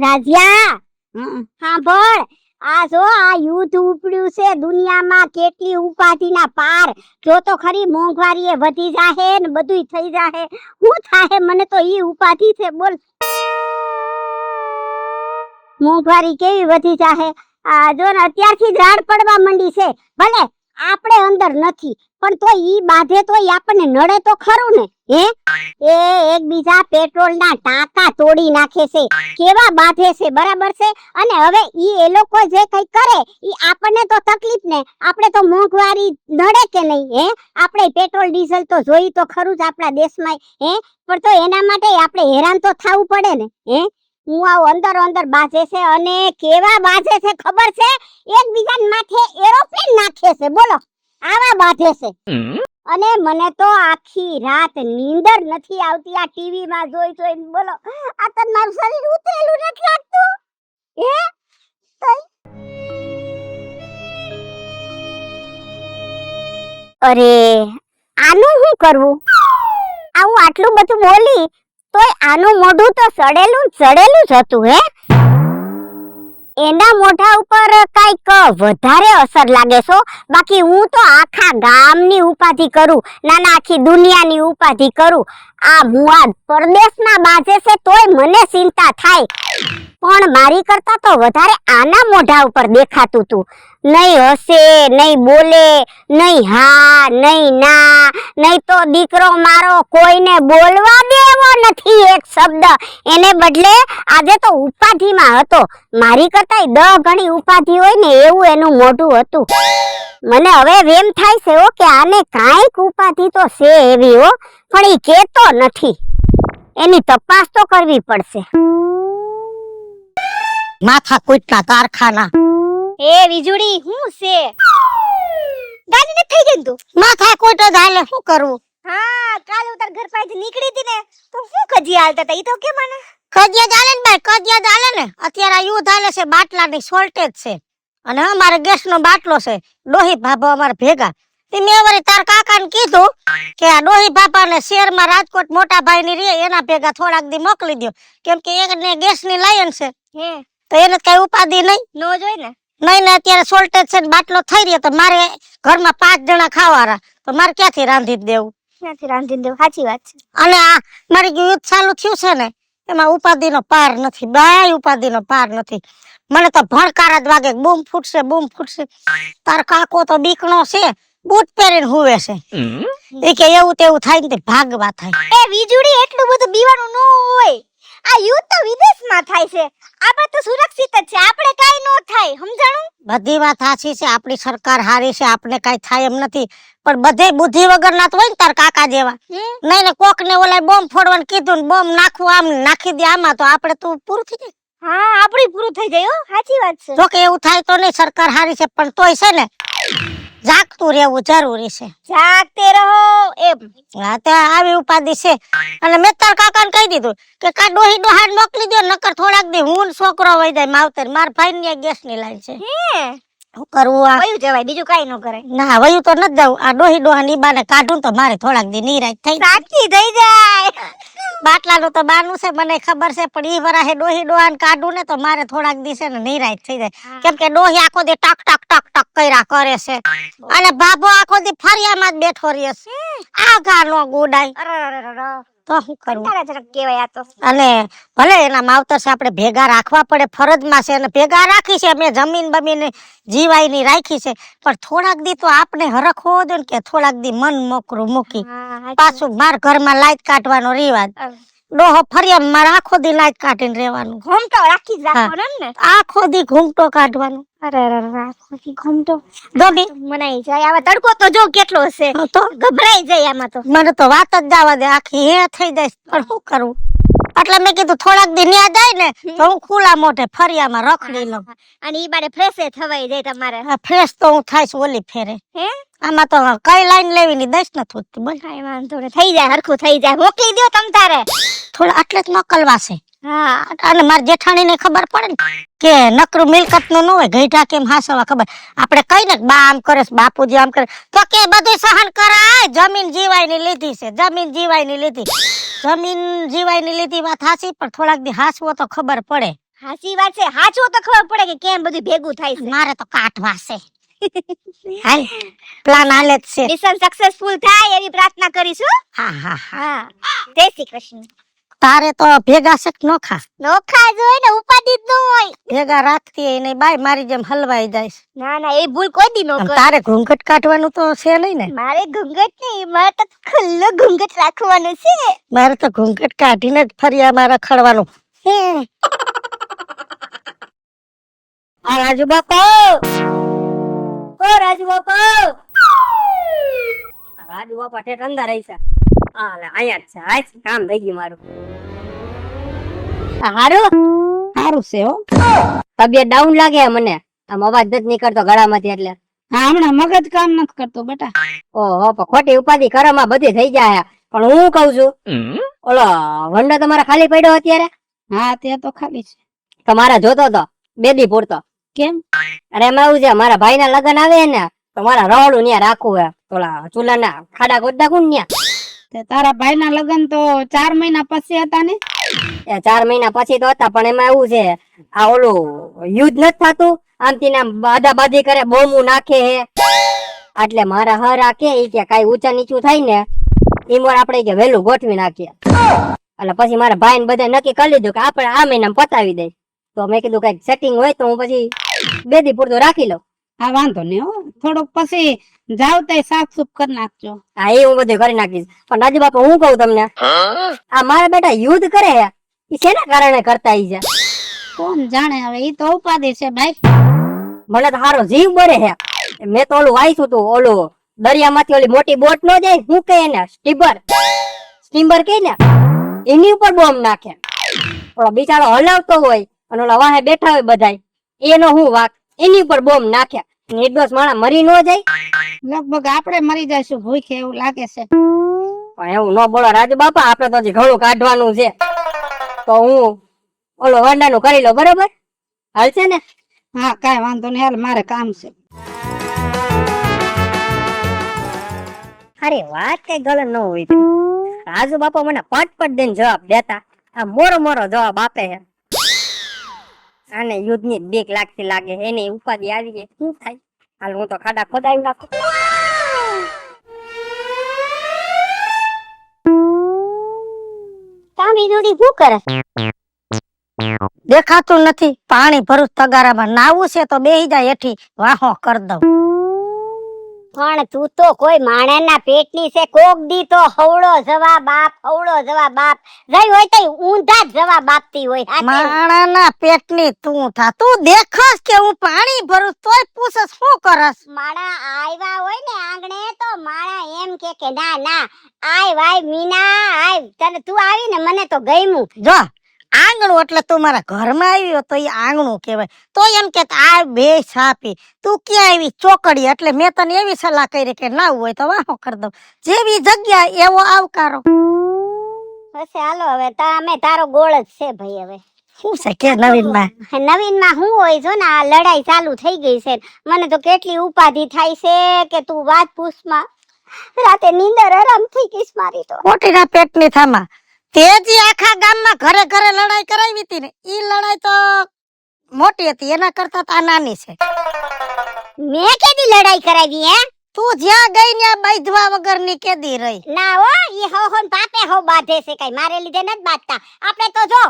રાજ્યા સાંભળ, આ જો આ યુદ્ધ ઉપડ્યું છે દુનિયામાં, કેટલી ઉપાધિના પાર. જો તો ખરી મોંઘવારી એ વધી જાહે ને બધુંય થઈ જાહે. હું થાહે મને તો ઈ ઉપાધિ છે. બોલ, મોંઘવારી કેવી વધી જાહે. આ જો ને અત્યારથી જ રાડ પડવા માંડી છે. ભલે આપણે અંદર નથી પણ તો ઈ બાધે તો આપણને નડે તો ખરું ને. હે એ એકબીજા પેટ્રોલના ટાંકા તોડી નાખે છે, કેવા બાધે છે, બરાબર છે. અને હવે ઈ એ લોકો જે કઈ કરે ઈ આપણને તો તકલીફ ને, આપણે તો મોંઘવારી નડે કે નહીં. હે આપણે પેટ્રોલ ડીઝલ તો જોઈ તો ખરું જ આપણા દેશમાં. હે પણ તો એના માટે આપણે હેરાન તો થવું પડે ને. હે હું આવું અંદર બાજે છે અને કેવા બાજે છે ખબર છે, એકબીજા માથે એરોપ્લેન નાખે છે. બોલો, આવા બાજે છે. અને મને તો આખી રાત નીંદર નથી આવતી આ ટીવી માં જોઈ. બોલો, આ તન મારું શરીર ઉતરેલું નથી લાગતું. હે અરે આનું શું કરવું? આવું આટલું બધું બોલી તોય આનું મોઢું તો સડેલું જ હતું. હે એના મોઢા ઉપર કઈક વધારે અસર લાગે છો. બાકી હું તો આખા ગામની ઉપાધિ કરું, નાના આખી દુનિયાની ઉપાધિ કરું. આ મુઆદ પરદેશના બાજે છે તોય મને ચિંતા થાય, પણ મારી કરતા તો વધારે આના મોઢા ઉપર દેખાતું તું. નહીં હસે, નહીં બોલે, નહીં હા, નહીં ના, નહીં તો દીકરો મારો કોઈને બોલવા દેવો નથી એક શબ્દ. એને બદલે આજે તો ઉપાધિમાં હતો. મારી કરતા 10 ગણી ઉપાધિ હોય ને એવું એનું મોઢું હતું. મને હવે વેમ થાય છે કે આને કાંઈક ઉપાધિ તો છે એવી હો, પણ ઈ કેતો નથી. એની તપાસ તો કરવી પડશે. માથા કૂટના કારખાના. એ વીજળી હું છે? ગાડી ને થઈ ગઈ તું માથા કૂટ જ હાલે, શું કરવું? હા, કાલે ઉતાર ઘર પાસેથી નીકળી હતી ને તો શું કજી હાલતા હતા ઈ તો કે મને. કજિયા ચાલે ને ભાઈ, કજિયા ચાલે ને. અત્યારે આ યુદ્ધ હાલે છે, બાટલાની શોર્ટેજ છે અને અમારે ગેસનો બાટલો છે. ડોહી ભાભા અમારે ભેગા. મેં વળી તાર કાકાને કીધું કે આ ડોહી બાપાને શહેરમાં રાજકોટ મોટા ભાઈ ની રે એના ભેગા થોડાક દી મોકલી દો, કેમ કે એને ગેસની લાયન છે. હે તો એને કઈ ઉપાધિ નહીં નો જોઈ ને. નહીં ને અત્યારે શોર્ટેજ છે ને બાટલો થઈ રહ્યો તો મારે ઘરમાં 5 જણા ખાવાના, તો મારે ક્યાંથી રાંધી દેવું? ક્યાંથી રાંધી દેવું? સાચી વાત છે. અને આ મારી યુદ્ધ ચાલુ થયું છે ને એમાં ઉપાધિનો પાર નથી, બાય ઉપાધિનો પાર નથી. મને તો ભણકારા જ વાગે, બૂમ ફૂટશે. તાર કાકો તો બીકણો છે, બૂટ પહેરીને હુવે છે. એ કે એવું તેવું થાય ને ભાગવા થાય. એ વીજળી એટલું બધું બીવાનું ન હોય. આ યુદ્ધ તો વિદેશમાં થાય છે, આપણે તો સુરક્ષિત જ છે, આપણે કાઈ ન થાય. સમજાણું? બધી વાત સાચી છે, આપણી સરકાર હારી છે, આપણે કાઈ થાય એમ નથી. પણ બધે બુદ્ધિ વગરના તો હોય ને તાર કાકા જેવા. નહીં ને કોક ને ઓલા બોમ્બ ફોડવાનું કીધું ને બોમ્બ નાખવું આમ નાખી દે આમાં, તો આપણે તો પૂરું થઈ જાય. હા, આપણી પૂરું થઈ જાય. હો, સાચી વાત છે. જો કે એવું થાય તો નહીં, સરકાર હારી છે પણ તોય છે ને જાગતું રહેવું જરૂરી છે. જાગતે રહો એમ. હા, તે આવી ઉપાધિ છે. અને મેં તાર કાકાને કહી દીધું કે કા ડોહી ડોહાને મોકલી દો, નકર થોડાક દી હું છોકરો વઈ જાય માવતર. માર ભાઈ ની ગેસની લાઈન છે. શું કરવું? આ વયું જવાય, બીજું કાઈ ન કરાય. ના, વયું તો નથી જવું. આ ડોહી ડોહા ની બાને કાઢું તો મારે થોડાક દી નિરાશ થઈ સાચી થઈ જાય. બાટલાનું તો બાનું છે મને ખબર છે, પણ ઈ વરાહે ડોહી ડોહાને કાઢું ને તો મારે થોડાક દી છે ને નિરાશ થઈ જાય. કેમ કે ડોહી આખો દી ટક ટક ટક ટક કર્યા કરે છે અને ભાભો આખો દી ફરિયામાં જ બેઠો રહે છે. આ ગાનો ગુડાય તો શું કરવું? કેવાય આ તો. અને ભલે એના માવતર છે આપણે ભેગા રાખવા પડે, ફરજમાં છે, અને ભેગા રાખી છે. મેં જમીન બમીન જીવાયની રાખી છે, પણ થોડાક દી તો આપણે હરખ હોવો જોઈએ કે થોડાક દી મન મોકરું મૂકી પાછું માર ઘરમાં લાઈટ કાઢવાનો રિવાજ. ડોહો ફરિયામ મારે આખો દી લાઈટ કાઢીને રહેવાનું. ઘૂમટો રાખી જ રાખવાનો એમ ને? આખો દી ઘૂમટો કાઢવાનો. અરે આખો દી ઘૂમટો ગમી મનાઈ જાય. આવા તડકો તો જો કેટલો છે, તો ગભરાઈ જાય આમાં તો. મને તો વાત જ જવા દે, આખી હે થઈ જાય. પણ શું કરવું? એટલે મેં કીધું થોડાક દી ન્યા જાય ને તો હું ખુલ્લા મોઢે ફરિયામાં રખડી લઉં. અને ઈ બારે ફ્રેશ થવાઈ જાય તમારે. ફ્રેશ તો હું થાઈશ ઓલી ફેરે. હે આમાં તો કઈ લાઈન લેવી ની દઈશ ન થોતી. બોલ, કાઈ વાંધો નહીં, થઈ જાય, હરખું થઈ જાય. મોકલી દો તમ તારે. થોડા આટલે જ મોકલવા છે. હા, અને મારી જેઠાણી ને ખબર પડે ને કે નકરું મિલકત નું ન હોય, ગઈઢા કેમ હાસવા ખબર. આપણે કઈ ને બા આમ કરે, બાપુજી આમ કરે, તો કે બધું સહન કરાય. જમીન જીવાય ની લીધી છે, જમીન જીવાય ની લીધી વાત હાચી, પણ થોડાક દી હાસવો તો ખબર પડે. હાચી વાત છે. હાચું તો ખબર પડે કે કેમ બધું ભેગું થાય છે. મારે તો કાઢવા છે. હાલ પ્લાન હાલે જ છે. મિશન સક્સેસફુલ થાય એવી પ્રાર્થના કરીશું. હા હા હા. હા, જય શ્રી કૃષ્ણ. તારે તો ભેગા છે કે નોખા? નોખા જ હોય ને, ઉપાધિ જ ન હોય. ભેગા રાખતી હોય ને બાય મારી જેમ હલવાઈ જાય છે. ના ના, એ ભૂલ કોઈ દી ન આમ કરે. તારે ઘૂંઘટ કાઢવાનું તો છે નહીં ને? મારે ઘૂંઘટ નહીં, મારે તો ખુલ્લો ઘૂંઘટ રાખવાનું છે. મારે તો ઘૂંઘટ કાઢીને જ ફરિયામાં રખડવાનું. આ રાજુ બાપા, ઓ રાજુ બાપા, રાજુ બાપા ઠેઠ અંદર રહી છે. હા લે અહીંયા જ છે. આજ કામ થઈ ગયું મારું. હારું સારું છે હો. તબિયત ડાઉન લાગે મને. આમ અવાજ જ નીકળતો ગળામાંથી એટલે. હા, હમણાં મગજ કામ નથી કરતો બેટા. ઓહો પણ ખોટી ઉપાધિ કરવામાં બધી થઈ જાય. પણ હું કઉ છું ઓલો વંડો તમારે ખાલી પડ્યો અત્યારે? હા, તે તો ખાલી છે. તમારા જોતો તો બેદી પૂરતો. કેમ? અરે એમાં એવું છે મારા ભાઈ ના લગ્ન આવે ને તો મારા રહોડું ન્યા રાખવું હે. ઓલા ચૂલાના ખાડા ગોદા કોણ ન્યા? તે તારા ભાઈ ના લગ્ન તો 4 મહિના પછી હતા ને? એ 4 મહિના પછી તો હતા પણ એમાં એવું છે આ ઓલું યુદ્ધ નથી થતું આમથી નામ બાદાબાદી કરે બોમ્બુ નાખે હે એટલે મારા હરા કે ઈ કે કાઈ ઊંચા નીચું થાય ને ઈ મોર આપણે કે વેલું ગોઠવી નાખીએ. એટલે પછી મારા ભાઈ ને બધા નક્કી કરી લીધું કે આપણે આ મહિનામાં પતાવી દઈ. તો મેં કીધું કઈક સેટિંગ હોય તો હું પછી બેદી પૂરતું રાખી લઉં. હા, વાંધો નહીં હો. થોડોક પછી જાવ તઈ સાફ સુફ કરી નાખજો. હા એ હું બધું કરી નાખીશ. પણ રાજુ બાપા હું કહું તમને આ મારા બેટા યુદ્ધ કરે હે ઈ શેના કારણે કરતા ઈ છે? કોણ જાણે, હવે ઈ તો ઉપાધિ છે ભાઈ. મને તો હારો જીવ બરે હે. મેં તો ઓલું વાંચ્યું તું ઓલું દરિયામાંથી ઓલી મોટી બોટ નો જાય શું કહે ને સ્ટીમર કહે ને એની ઉપર બોમ્બ નાખે. ઓલો બિચારો હલાવતો હોય અને ઓલા વાહે બેઠા હોય બધાય એનો હું વાક એની ઉપર બોમ્બ નાખે. નિર્દોષ માણસ મરી ન જાય? લગભગ આપણે મરી જઈશું ભૂખે એવું લાગે છે. પણ એવું ન બોલો રાજુ બાપા, આપણે તો હજી ઘણું કાઢવાનું છે. તો હું ઓલો વંડાનું કરી લો બરોબર? હાલશે ને? હા, કાઈ વાંધો નહીં. હાલ મારે કામ છે. અરે વાત કઈ ગલત ન હોય. રાજુ બાપા મને પટ દઈને જવાબ દેતા આ મોરો મોરો જવાબ આપે છે. આને યુદ્ધ ની બીક લાગતી લાગે એની ઉપાધિ આવી ગઈ શું થાય? હાલ હું તો ખાડા ખોદાવી નાખું. તામી દોડી શું કરે? દેખાતું નથી. પાણી ભરું તગારામાં નાવું છે તો બેહી જાય એઠી વાહો કર દઉં. પણ તું તો કોઈ માણસના પેટની છે. કોક દી તો હવળો જવા બાપ, હવળો જવા બાપ જઈ હોય તો ઊંધા જ જવાબ આપતી હોય. માણાના પેટની તું થા. તું દેખસ કે હું પાણી ભરું તોય પૂછસ શું કરસ? માણા આવ્યા હોય ને આંગણે તો માણા એમ કે ના ના આય વાય મીના આય, તને તું આવી ને મને તો ગયમું. જો આંગણું એટલે તું મારા ઘરમાં આવ્યો તો એ આંગણું કહેવાય. તો એમ કે આ બે છાપી તું ક્યાં આવી ચોકડી એટલે મેં તને એવી સલાહ કરી કે ના હોય તો વાહો કર દઉં. જેવી જગ્યા એવો આવકારો. બસ હાલો હવે અમે તારો ગોળ જ છે ભાઈ. હવે શું છે કે નવીનમાં? નવીનમાં શું હોય? જો ને આ લડાઈ ચાલુ થઈ ગઈ છે. મને તો કેટલી ઉપાધિ થાય છે કે તું વાત પૂછમાં. રાતે નીંદર આરામ થઈ ગઈ મારી તો. મોટીના પેટની થામા તેજી આખા ગામમાં ઘરે ઘરે લડાઈ કરાવી હતી ને ઈ લડાઈ તો મોટી હતી એના કરતા તો આ નાની છે. મેં કેદી લડાઈ કરાવી હે? તું જ્યાં ગઈ ત્યાં બાંધવા વગરની કેદી રહી? ના હો, ઈ હો હો પાપે હો બાંધે છે. કઈ મારે લીધે નથી બાંધતા. આપણે તો જો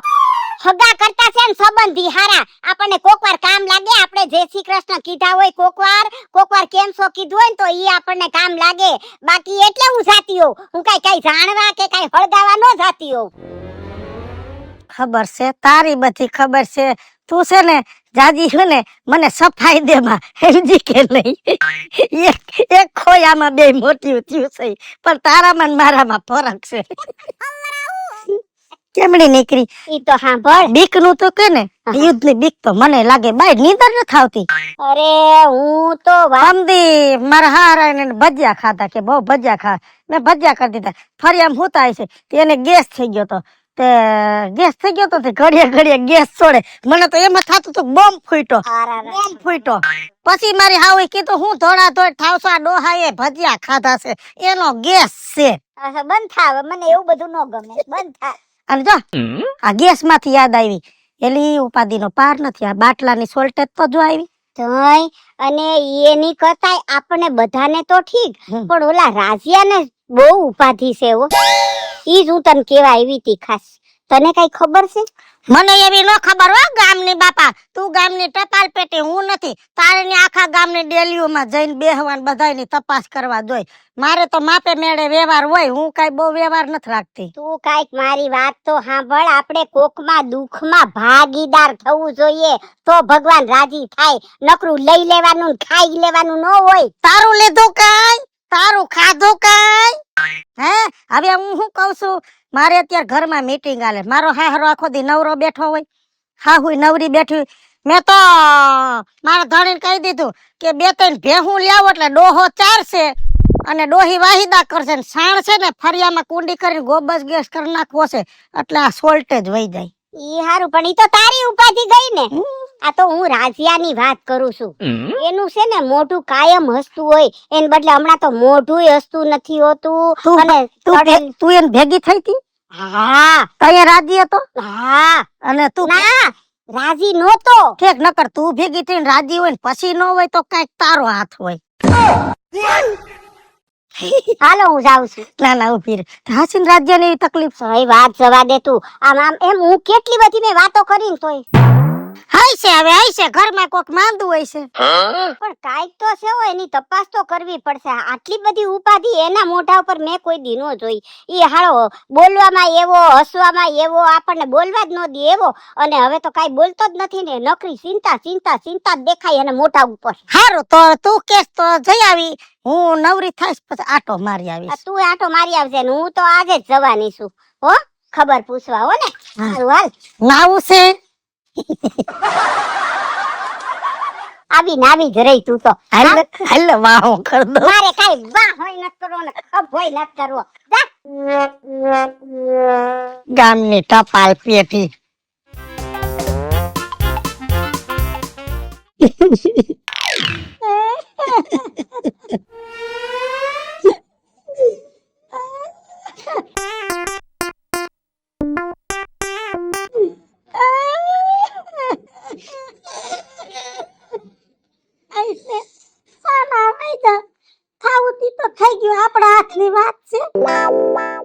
હગા કરતા છે ને સંબંધી હારા. આપણને કોકવાર કામ લાગે. આપણે જય શ્રી કૃષ્ણ કીધા હોય કોકવાર કેમ સો કીધું હોય ને તો ઈ આપણને કામ લાગે. બાકી એટલે હું જાતી હોઉં. હું કઈ જાણવા કે કઈ હળગાવા ન જાતી હોઉં. ખબર છે તારી બધી ખબર છે. તું છે ને જાજી છે ને મને સફાઈ દે માં સમજી કે નહીં? એક ખોયામાં બે મોટી થયું છે પણ તારામાં મારામાં ફરક છે. કેમડી નીકળી ઈ તો સાંભળ, બીક નું તો કે ને યુદ્ધ ની બીક તો મને લાગે બાય નીંદર ન થાવતી. અરે હું તો સમદી મારા હારા ને ભજીયા ખાધા કે બહુ ભજીયા ખા. મેં ભજીયા કરી દીધા. ફરી આમ હુતાય છે તેને ગેસ થઈ ગયો તો ઘડીએ ગેસ છોડે. મને તો એમાં થતું તો બોમ્બ ફૂટ્યો. પછી મારી હાવે કીધું હું ધોળા ધોળ ઠાવસા ડોહાએ ભજીયા ખાધા છે એનો ગેસ છે. બંધ થાવ. મને એવું બધું ન ગમે. બંધ થાવ. અને જો આ ગેસ માંથી યાદ આવી એલી ઉપાધિનો પાર નથી. આ બાટલાની સોલ્ટેજ તો જો આવી. તોય અને એની કરતાય આપણને બધાને તો ઠીક, પણ ઓલા રાઝિયાને બહુ ઉપાધિ છે હો. ઈ જ હું તને કેવા આવી તી ખાસ. તને કઈ ખબર છે? મને એવી ન ખબર હો ગામની બાપા. તું ગામની ટપાલ પેટી, હું નથી. તારે ને આખા ગામની ડેલીઓમાં જઈને બેહવાન બધાયની તપાસ કરવા જોઈ. મારે તો માપે મેળે વ્યવહાર હોય, હું કઈ બહુ વ્યવહાર નથી રાખતી. તું કાઈક મારી વાત તો સાંભળ. આપણે કોકમાં દુઃખમાં ભાગીદાર થવું જોઈએ તો ભગવાન રાજી થાય. નકરું લઈ લેવાનું ને ખાઈ લેવાનું ન હોય. તારું લીધું કાઈ? તારું ખાધું કાઈ? હે હવે હું શું કહું છું, મારે અત્યારે ઘરમાં મીટિંગ આલે. મારો હાહરો આખો દી નવરો બેઠો હોય, હાહુ નવરી બેઠી. મેં તો મારા ધણીને કહી દીધું કે 2-3 ભેહું લાવો એટલે ડોહો ચારશે અને ડોહી વાહિદા કરશે ને સાણ છે ને ફરિયામાં કુંડી કરીને ગોબસ ગેસ કરી નાખવો છે એટલે આ સોલ્ટેજ વહી જાય. ઈ હારું, પણ ઈ તો તારી ઉપાધિ ગઈ ને. આ તો હું રાઝિયાની વાત કરું છું. એનું છે ને મોઢું કાયમ હસતું હોય, એને બદલે હમણાં તો મોઢુંય હસતું નથી હોતું. અને તું એને ભેગી થઈ હતી? હા, કઈ રાજી હતો? હા. અને તું ના, રાજી નહોતો. ઠેક નકર તું ભેગી થઈને રાજી હોય ને પછી ન હોય તો કઈક તારો હાથ હોય. હાલો હું જાઉં છું. ના ના ઉભી રે. હાસીન રાજ્યની એવી તકલીફ ભાઈ વાત જવા દે તું. આમ એમ હું કેટલી બધી મેં વાતો કરી ને તોય. હાય છે હવે હાય છે, ઘરમાં કોક માંદું હોય છે. પણ કાઈક તો છે હો, એની તપાસ તો કરવી પડશે. આટલી બધી ઉપાધિ એના મોઢા ઉપર મેં કોઈ દી નો જોઈ. ઈ હાળો બોલવામાં એવો, હસવામાં એવો, આપણને બોલવા જ ન દે એવો. અને હવે તો કાઈ બોલતો જ નથી ને. નકરી ચિંતા ચિંતા ચિંતા જ દેખાય એને મોઢા ઉપર. હારું તો તું કેસ તો જઈ આવી, હું નવરી થઈશ પછી આટો મારી આવીશ. તું આટો મારી આવજે ને હું તો આજે જ જવાની છું હો, ખબર પૂછવા હો ને. હારું હાલ. નાવું છે આવી જ રહી તું તો. હાલ હાલ વાહો કર દો. મારે કાઈ વાહ હોય ન કરવો ને ખબ હોય ન કરવો. જા. ગામની ટપાલ પેટી. થઈ ગયું આપણા હાથની વાત છે.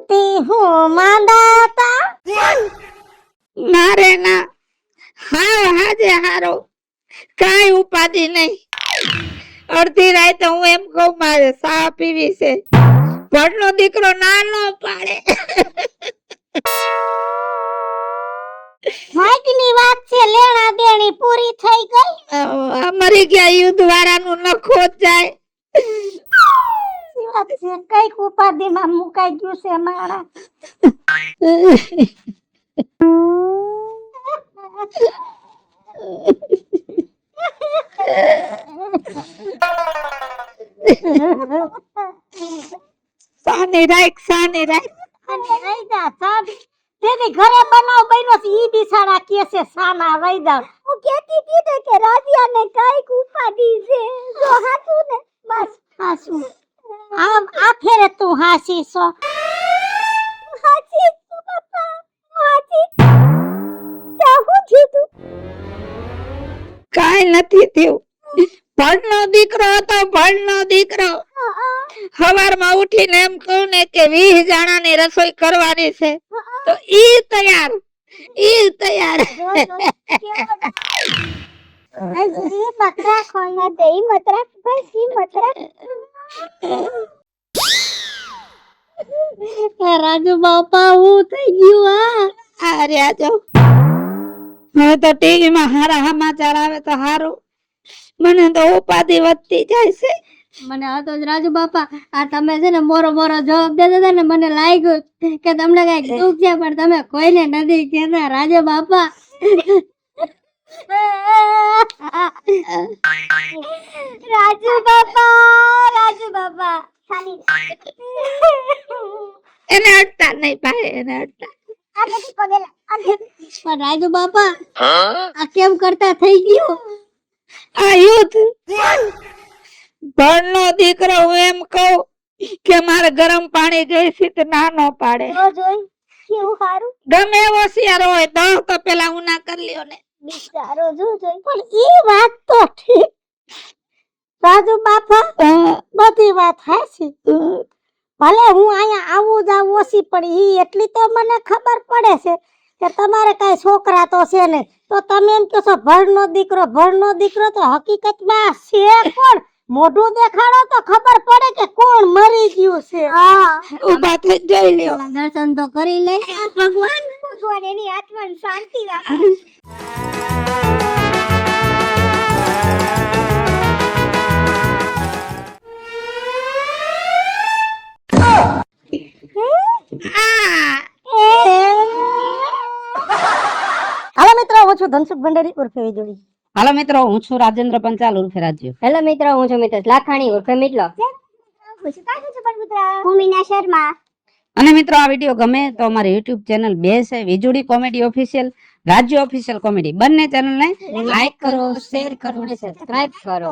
તે હું માંદા હતા? ના રે ના, હા હાજે હારો, કાઈ ઉપાધિ નહીં. અડધી રાતે હું એમ કહું મારે ચા પીવી છે, ભણનો દીકરો ના નો પાડે. ભાઈની વાત છે, લેણા દેણી પૂરી થઈ ગઈ. મરી ગયા યુદ્ધ વાળાનું નખો જ જાય. વાત છે, કઈક ઉપાધિમાં મુકાઈ ગયું છે મારા. સાની રાખ, સાની રાખ. અને વૈદા સાબી તેની ઘરે બનાવ બન્યો છે, ઈ બિસાડા કે છે સાના વૈદા. હું કહેતી હતી ને કે રાધિયાને કઈક ઉપાધિ છે. જો હાચું ને બસ હાસું. આમ આ ફેરે તું હાસી છો. હાચી છું બાપા, હાચી. જાહું જીતું. કાઈ નથી થયું. ભણનો દીકરો હતો, ભણનો દીકરો. સવારમાં ઉઠીને એમ કહું ને કે 20 જણાની રસોઈ કરવાની છે તો ઈ તૈયાર, ઈ તૈયાર. રાજુ બાપા હું થઈ ગયું. આ રહ્યા જો. હવે તો ટીવી માં હારા સમાચાર આવે તો હારું. મને તો ઉપાધિ વધતી જાય છે. મને હતો જ રાજુ બાપા, આ તમે છે ને મોરો જવાબ દેતા હતા ને, મને લાગ્યું કે તમને કઈક દુઃખ છે પણ તમે કોઈને નથી કહેતા રાજુ બાપા. રાજુ બાપા, રાજુ બાપા. એને અડતા નહીં ભાઈ, એને અડતા. પણ રાજુ બાપા આ કેમ કરતા થઈ ગયું? આ યુદ્ધ ભણનો દીકરો, હું એમ કહું કે મારે ગરમ પાણી જોઈશે તો ના નો પાડે. કેવું સારું ગમે એવો શિયાળો હોય દહ તો પેલા ઉના કરી લ્યો ને. બિચારો જોઈ પણ ઈ વાત તો ઠીક રાજુ બાપા બધી વાત હાચી ભલે હું અહીંયા આવું જાવ ઓછી પણ ઈ એટલી તો મને ખબર પડે છે કે તમારે કઈ છોકરા તો છે ને તો તમે એમ કહો છો ભણનો દીકરો તો હકીકતમાં છે કોણ મોઢું દેખાડો તો ખબર પડે કે કોણ મરી ગયું છે ઊભા થઈ જોઈ લ્યો. દર્શન તો કરી લે. ભગવાન એની આત્માને શાંતિ રાખે હાલો મિત્રો, હું છું ધનસુખ ભંડારી ઉર્ફે વીજળી. હાલો મિત્રો, હું છું રાજેન્દ્ર પંચાલ ઉર્ફે રાજ્ય. હેલો મિત્રો, હું છું મિતેશ લાખાણી ઉર્ફે મિતલો. ભૂમિના શર્મા અને મિત્રો, આ વિડીયો ગમે તો અમારી યુટ્યુબ ચેનલ બે છે, વીજળી કોમેડી ઓફિશિયલ, રાજ્ય ઓફિશિયલ કોમેડી, બંને ચેનલને લાઈક કરો, શેર કરો અને સબસ્ક્રાઇબ કરો.